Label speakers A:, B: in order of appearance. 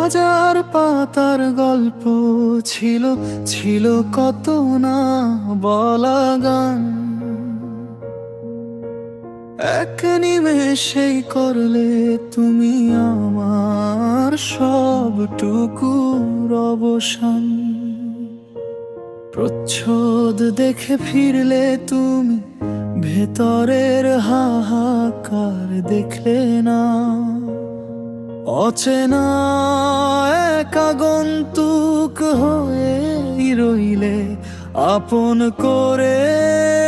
A: হাজার পাতার গল্প ছিল, ছিল কত না বলা গান। এক নিমেষেই করলে তুমি আমার সবটুকুর অবসান। প্রচ্ছদ দেখে ফিরলে তুমি, ভেতরের হাহাকার দেখলে না। অচেনা এক আগন্তুক হয়ে রইলে, আপন করে